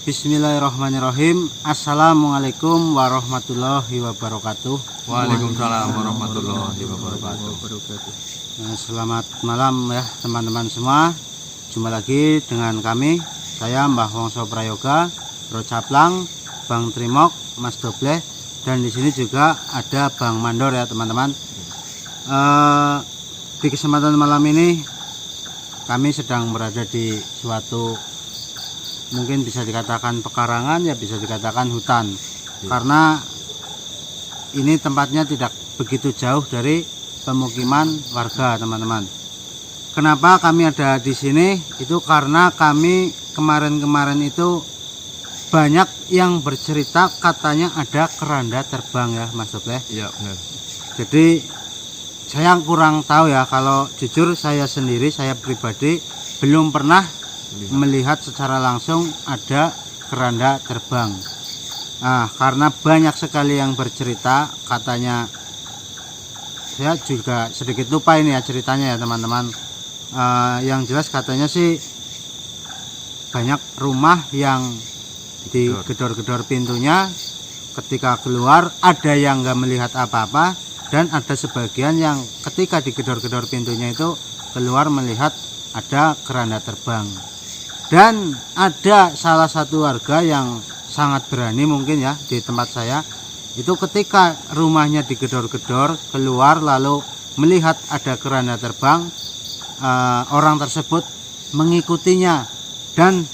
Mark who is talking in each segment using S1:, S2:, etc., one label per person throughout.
S1: Bismillahirrahmanirrahim. Assalamualaikum warahmatullahi wabarakatuh.
S2: Waalaikumsalam warahmatullahi wabarakatuh.
S1: Selamat malam ya teman-teman semua. Jumpa lagi dengan kami, saya Mbah Wongso Prayoga, Bro Caplang, Bang Trimok, Mas Dobleh, dan di sini juga ada Bang Mandor ya teman-teman. Di kesempatan malam ini kami sedang berada di suatu, mungkin bisa dikatakan pekarangan, ya bisa dikatakan hutan, karena ini tempatnya tidak begitu jauh dari pemukiman warga teman-teman. Kenapa kami ada di sini? Itu karena kami kemarin-kemarin itu banyak yang bercerita katanya ada keranda terbang ya Mas Dobleh.
S2: Iya benar.
S1: Jadi saya kurang tahu ya, kalau jujur saya sendiri, saya pribadi belum pernah melihat secara langsung ada keranda terbang. Karena banyak sekali yang bercerita, katanya, saya juga sedikit lupa ini ya ceritanya ya teman-teman. Yang jelas katanya sih banyak rumah yang digedor-gedor pintunya, ketika keluar ada yang nggak melihat apa-apa, dan ada sebagian yang ketika digedor-gedor pintunya itu keluar melihat ada keranda terbang. Dan ada salah satu warga yang sangat berani mungkin ya di tempat saya, itu ketika rumahnya digedor-gedor keluar lalu melihat ada keranda terbang, orang tersebut mengikutinya, dan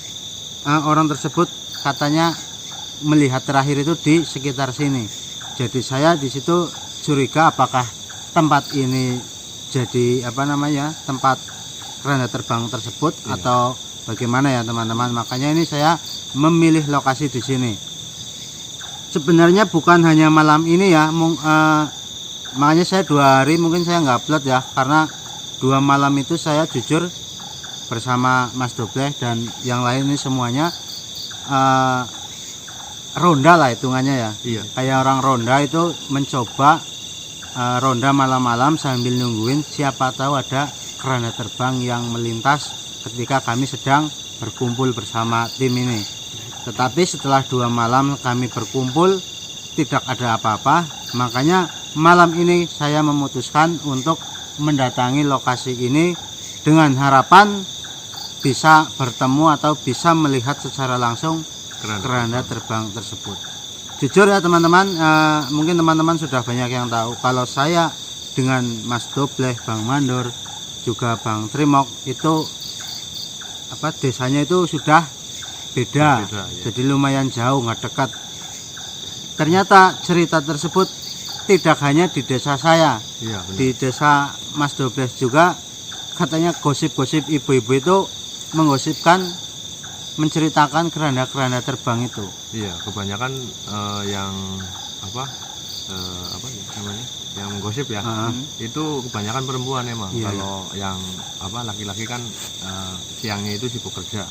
S1: orang tersebut katanya melihat terakhir itu di sekitar sini. Jadi saya di situ curiga apakah tempat ini jadi tempat keranda terbang tersebut, atau bagaimana ya teman-teman. Makanya ini saya memilih lokasi di sini. Sebenarnya bukan hanya malam ini ya, makanya saya 2 hari mungkin saya nggak upload ya, karena 2 malam itu saya jujur bersama Mas Dobleh dan yang lain ini semuanya ronda lah hitungannya ya.
S2: Iya.
S1: Kayak orang ronda itu mencoba ronda malam-malam sambil nungguin siapa tahu ada keranda terbang yang melintas ketika kami sedang berkumpul bersama tim ini. Tetapi setelah 2 malam kami berkumpul tidak ada apa-apa, makanya malam ini saya memutuskan untuk mendatangi lokasi ini dengan harapan bisa bertemu atau bisa melihat secara langsung keranda terbang tersebut. Jujur ya teman-teman, mungkin teman-teman sudah banyak yang tahu kalau saya dengan Mas Dobleh, Bang Mandor, juga Bang Trimok itu desanya itu sudah beda ya. Jadi lumayan jauh, nggak dekat. Ternyata cerita tersebut tidak hanya di desa saya, di desa Mas Dobleh juga katanya gosip-gosip ibu-ibu itu menggosipkan, menceritakan keranda-keranda terbang itu.
S2: Iya, kebanyakan yang yang menggosip ya, itu kebanyakan perempuan emang. Kalau yang laki-laki kan siangnya itu sibuk kerja.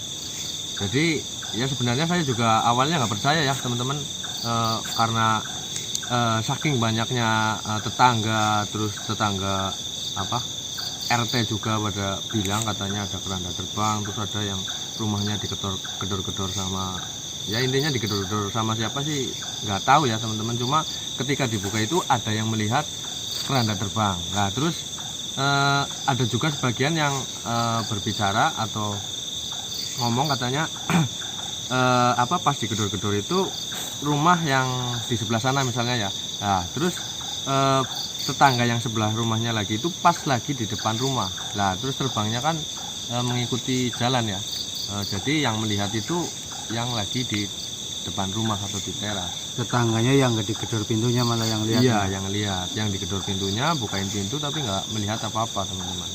S2: Jadi ya sebenarnya saya juga awalnya nggak percaya ya teman-teman, karena saking banyaknya tetangga, terus tetangga RT juga pada bilang katanya ada keranda terbang, terus ada yang rumahnya digedor-gedor sama, ya intinya digedor-gedor sama siapa sih nggak tahu ya teman-teman. Cuma ketika dibuka itu ada yang melihat keranda terbang. Nah terus ada juga sebagian yang berbicara atau ngomong katanya pas digedor-gedor itu rumah yang di sebelah sana misalnya ya. Nah terus tetangga yang sebelah rumahnya lagi itu pas lagi di depan rumah. Nah terus terbangnya kan mengikuti jalan ya. Jadi yang melihat itu yang lagi di depan rumah atau di teras.
S1: Tetangganya yang nggak digedor pintunya malah yang lihat.
S2: Iya, yang lihat, yang digedor pintunya, bukain pintu tapi nggak melihat apa-apa teman-teman.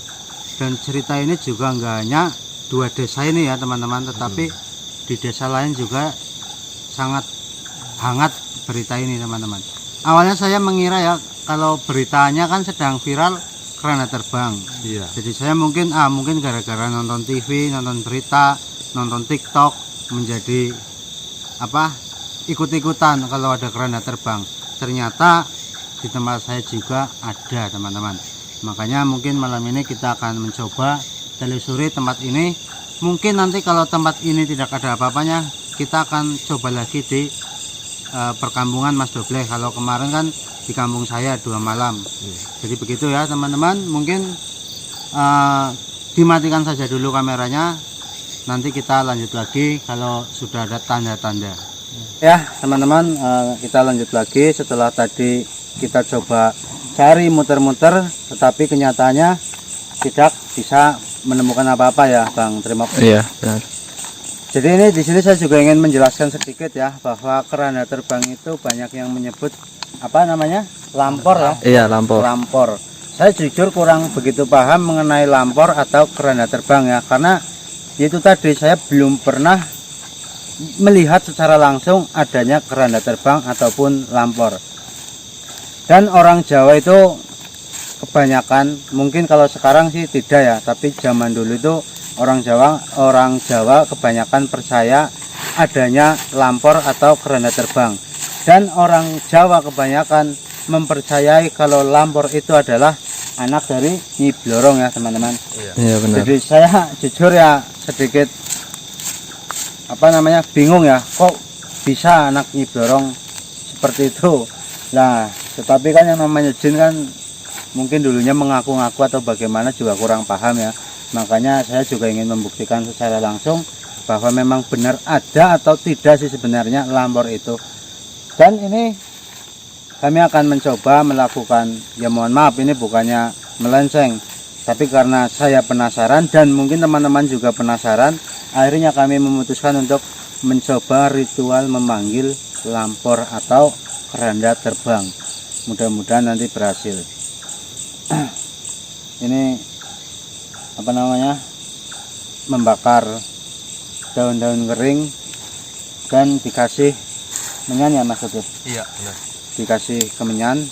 S1: Dan cerita ini juga nggak hanya 2 desa ini ya teman-teman, tetapi di desa lain juga sangat hangat berita ini teman-teman. Awalnya saya mengira ya, kalau beritanya kan sedang viral keranda terbang. Iya. Jadi saya mungkin gara-gara nonton TV, nonton berita, nonton TikTok, menjadi ikut-ikutan kalau ada keranda terbang. Ternyata di tempat saya juga ada teman-teman. Makanya mungkin malam ini kita akan mencoba telusuri tempat ini. Mungkin nanti kalau tempat ini tidak ada apa-apanya, kita akan coba lagi di perkampungan Mas Doble. Kalau kemarin kan di kampung saya 2 malam. Jadi begitu ya teman-teman. Mungkin dimatikan saja dulu kameranya. Nanti kita lanjut lagi kalau sudah ada tanda-tanda. Ya teman-teman, kita lanjut lagi setelah tadi kita coba cari muter-muter, tetapi kenyataannya tidak bisa menemukan apa-apa ya Bang. Terima kasih.
S3: Iya, benar.
S1: Jadi ini di sini saya juga ingin menjelaskan sedikit ya, bahwa keranda terbang itu banyak yang menyebut apa namanya, lampor ya.
S3: Iya, lampor.
S1: Lampor. Saya jujur kurang begitu paham mengenai lampor atau keranda terbang ya, karena itu tadi saya belum pernah melihat secara langsung adanya keranda terbang ataupun lampor. Dan orang Jawa itu kebanyakan, mungkin kalau sekarang sih tidak ya, tapi zaman dulu itu orang Jawa kebanyakan percaya adanya lampor atau keranda terbang, dan orang Jawa kebanyakan mempercayai kalau lampor itu adalah anak dari Nyi Blorong ya teman-teman.
S3: Iya, benar.
S1: Jadi saya jujur ya sedikit bingung ya, kok bisa anak Nyi Blorong seperti itu. Nah tetapi kan yang namanya jin kan mungkin dulunya mengaku-ngaku atau bagaimana juga kurang paham ya. Makanya saya juga ingin membuktikan secara langsung bahwa memang benar ada atau tidak sih sebenarnya lampor itu. Dan ini kami akan mencoba melakukan, ya mohon maaf ini bukannya melenceng, tapi karena saya penasaran dan mungkin teman-teman juga penasaran, akhirnya kami memutuskan untuk mencoba ritual memanggil lampor atau keranda terbang. Mudah-mudahan nanti berhasil. Ini membakar daun-daun kering dan dikasih menyan ya Mas Oke?
S2: Iya, benar.
S1: Dikasih kemenyan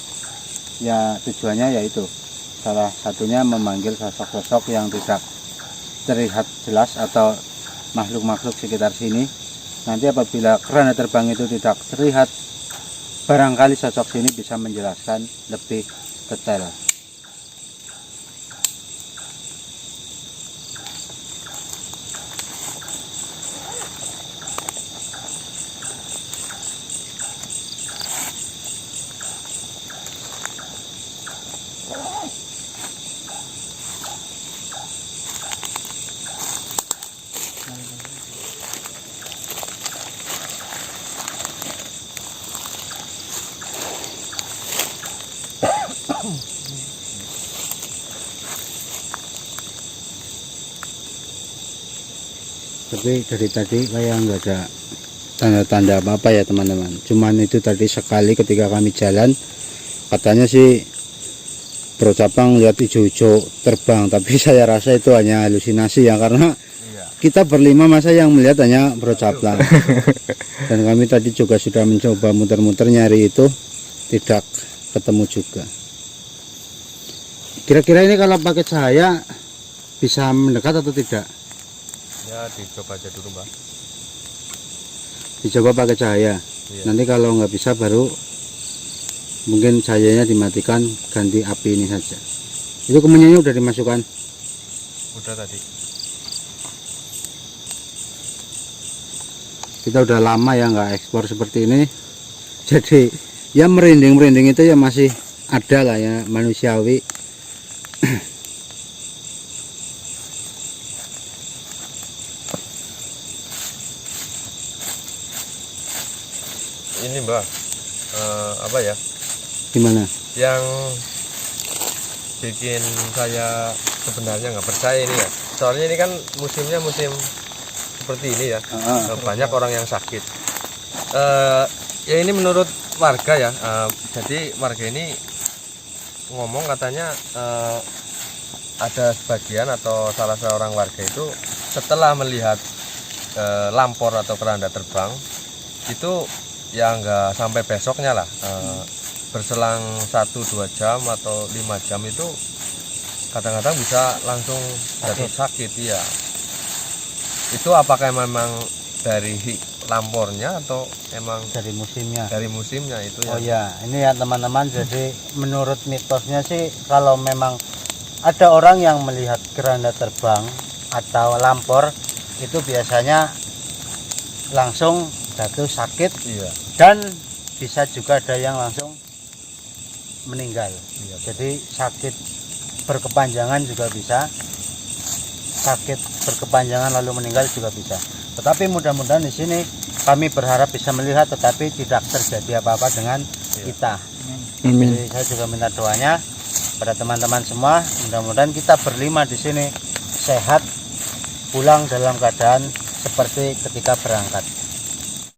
S1: ya, tujuannya yaitu salah satunya memanggil sosok-sosok yang tidak terlihat jelas atau makhluk-makhluk sekitar sini. Nanti apabila keranda terbang itu tidak terlihat, barangkali sosok sini bisa menjelaskan lebih detail. Tapi dari tadi kayak nggak ada tanda-tanda apa-apa ya teman-teman. Cuman itu tadi sekali ketika kami jalan, katanya sih Bro Capang lihat hijau-hijau terbang, tapi saya rasa itu hanya halusinasi ya, karena kita berlima masa yang melihat hanya Bro Capang. Dan kami tadi juga sudah mencoba muter-muter nyari itu, tidak ketemu juga. Kira-kira ini kalau pakai cahaya bisa mendekat atau tidak?
S2: Ya dicoba aja dulu Mbak.
S1: Dicoba pakai cahaya.
S2: Iya.
S1: Nanti kalau nggak bisa baru mungkin cahayanya dimatikan, ganti api ini saja. Itu kemenyannya udah dimasukkan?
S2: Udah tadi.
S1: Kita udah lama ya nggak ekspor seperti ini, jadi ya merinding itu ya masih ada lah ya, manusiawi.
S2: Ini Mbak, apa ya?
S1: Gimana?
S2: Yang bikin saya sebenarnya nggak percaya ini ya. Soalnya ini kan musimnya musim seperti ini ya. Banyak orang yang sakit. Ya ini menurut warga ya. Jadi warga ini ngomong katanya ada sebagian atau salah seorang warga itu setelah melihat lampor atau keranda terbang itu ya nggak sampai besoknya lah, berselang 1-2 jam atau 5 jam itu kadang-kadang bisa langsung jatuh sakit ya. Itu apakah memang dari lampornya atau emang
S1: Dari musimnya?
S2: Dari musimnya itu ya.
S1: Oh ya, ini ya teman-teman, jadi menurut mitosnya sih kalau memang ada orang yang melihat keranda terbang atau lampor, itu biasanya langsung jatuh sakit,
S2: Iya.
S1: dan bisa juga ada yang langsung meninggal.
S2: Iya.
S1: Jadi sakit berkepanjangan juga bisa, sakit berkepanjangan lalu meninggal juga bisa. Tetapi mudah-mudahan di sini kami berharap bisa melihat, tetapi tidak terjadi apa-apa dengan kita. Jadi saya juga minta doanya pada teman-teman semua, mudah-mudahan kita berlima di sini sehat, pulang dalam keadaan seperti ketika berangkat.